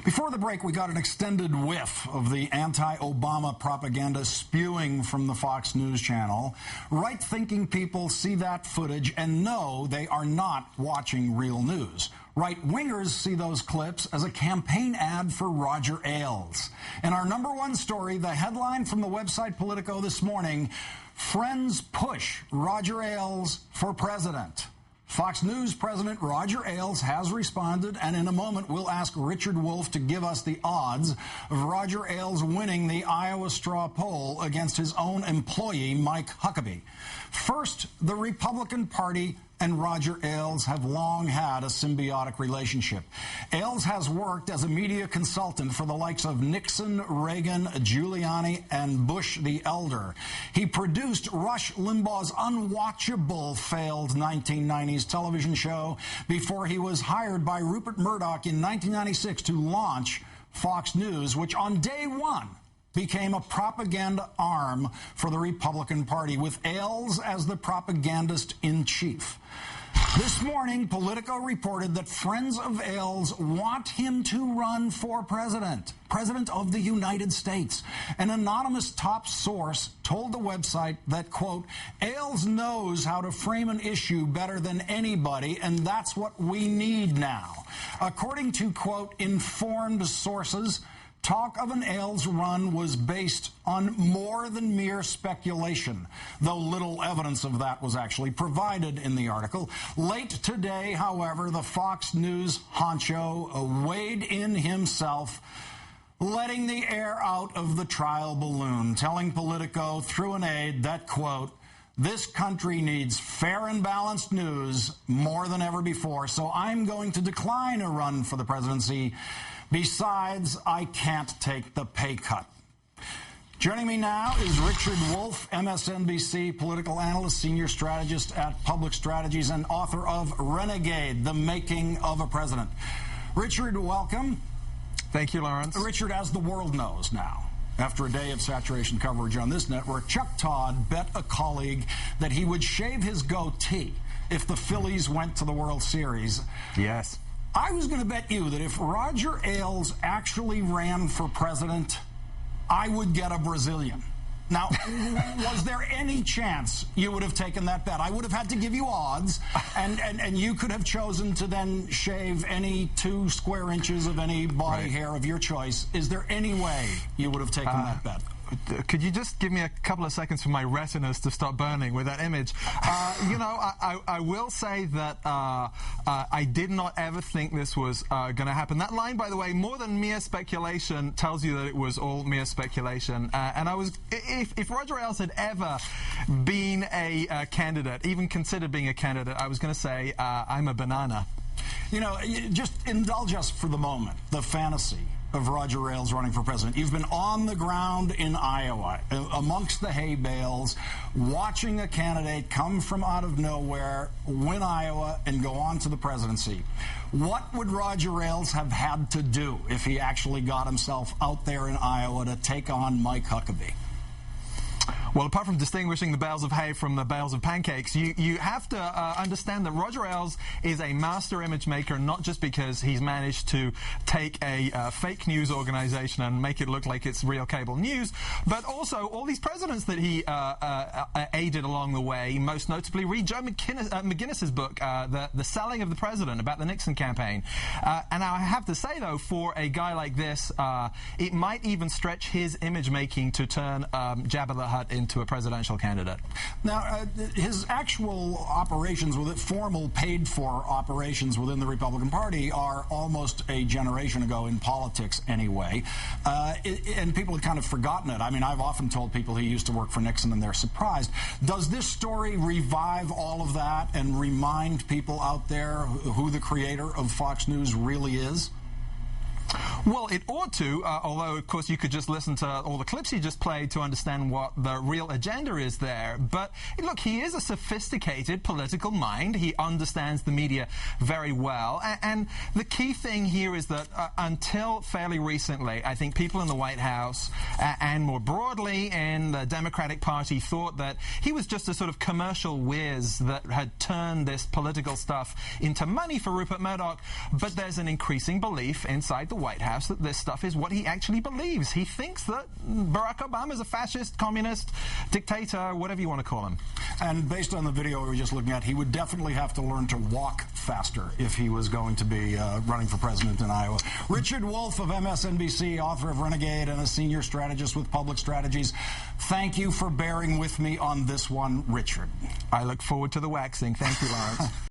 Before the break, we got an extended whiff of the anti-Obama propaganda spewing from the Fox News channel. Right-thinking people see that footage and know they are not watching real news. Right-wingers see those clips as a campaign ad for Roger Ailes. In our number one story, the headline from the website Politico this morning, "Friends push Roger Ailes for president." Fox News President Roger Ailes has responded, and in a moment we'll ask Richard Wolff to give us the odds of Roger Ailes winning the Iowa straw poll against his own employee, Mike Huckabee. First, the Republican Party and Roger Ailes have long had a symbiotic relationship. Ailes has worked as a media consultant for the likes of Nixon, Reagan, Giuliani, and Bush the Elder. He produced Rush Limbaugh's unwatchable failed 1990s television show before he was hired by Rupert Murdoch in 1996 to launch Fox News, which on day one became a propaganda arm for the Republican Party, with Ailes as the propagandist-in-chief. This morning, Politico reported that friends of Ailes want him to run for president of the United States. An anonymous top source told the website that, quote, "Ailes knows how to frame an issue better than anybody, and that's what we need now." According to, quote, informed sources, talk of an Ailes run was based on more than mere speculation, though little evidence of that was actually provided in the article. Late today, however, the Fox News honcho weighed in himself, letting the air out of the trial balloon, telling Politico through an aide that, quote, "This country needs fair and balanced news more than ever before, so I'm going to decline a run for the presidency. Besides, I can't take the pay cut." Joining me now is Richard Wolff, MSNBC political analyst, senior strategist at Public Strategies, and author of Renegade, The Making of a President. Richard, welcome. Thank you, Lawrence. Richard, as the world knows now, after a day of saturation coverage on this network, Chuck Todd bet a colleague that he would shave his goatee if the Phillies went to the World Series. Yes. I was going to bet you that if Roger Ailes actually ran for president, I would get a Brazilian. Now, was there any chance you would have taken that bet? I would have had to give you odds, and you could have chosen to then shave any 2 square inches of any body hair of your choice. Is there any way you would have taken that bet? Could you just give me a couple of seconds for my retinas to stop burning with that image? You know, I will say that I did not ever think this was going to happen. That line, by the way, more than mere speculation, tells you that it was all mere speculation. And I was, if Roger Ailes had ever been a candidate, even considered being a candidate, I was going to say I'm a banana. You know, just indulge us for the moment, the fantasy of Roger Ailes running for president. You've been on the ground in Iowa, amongst the hay bales, watching a candidate come from out of nowhere, win Iowa, and go on to the presidency. What would Roger Ailes have had to do if he actually got himself out there in Iowa to take on Mike Huckabee? Well, apart from distinguishing the bales of hay from the bales of pancakes, you have to understand that Roger Ailes is a master image maker, not just because he's managed to take a fake news organization and make it look like it's real cable news, but also all these presidents that he aided along the way. Most notably, read Joe McGinnis's book, The Selling of the President, about the Nixon campaign. And I have to say, though, for a guy like this, it might even stretch his image making to turn Jabba the Hutt into a presidential candidate. Now, his actual operations, with it, formal, paid-for operations within the Republican Party, are almost a generation ago in politics anyway, and people had kind of forgotten it. I mean, I've often told people he used to work for Nixon, and they're surprised. Does this story revive all of that and remind people out there who the creator of Fox News really is? Well, it ought to, although, of course, you could just listen to all the clips he just played to understand what the real agenda is there. But, look, he is a sophisticated political mind. He understands the media very well. And the key thing here is that until fairly recently, I think people in the White House and more broadly in the Democratic Party thought that he was just a sort of commercial whiz that had turned this political stuff into money for Rupert Murdoch. But there's an increasing belief inside the White House House that this stuff is what he actually believes. He thinks that Barack Obama is a fascist, communist, dictator, whatever you want to call him. And based on the video we were just looking at, he would definitely have to learn to walk faster if he was going to be running for president in Iowa. Richard Wolff of MSNBC, author of Renegade and a senior strategist with Public Strategies. Thank you for bearing with me on this one, Richard. I look forward to the waxing. Thank you, Lawrence.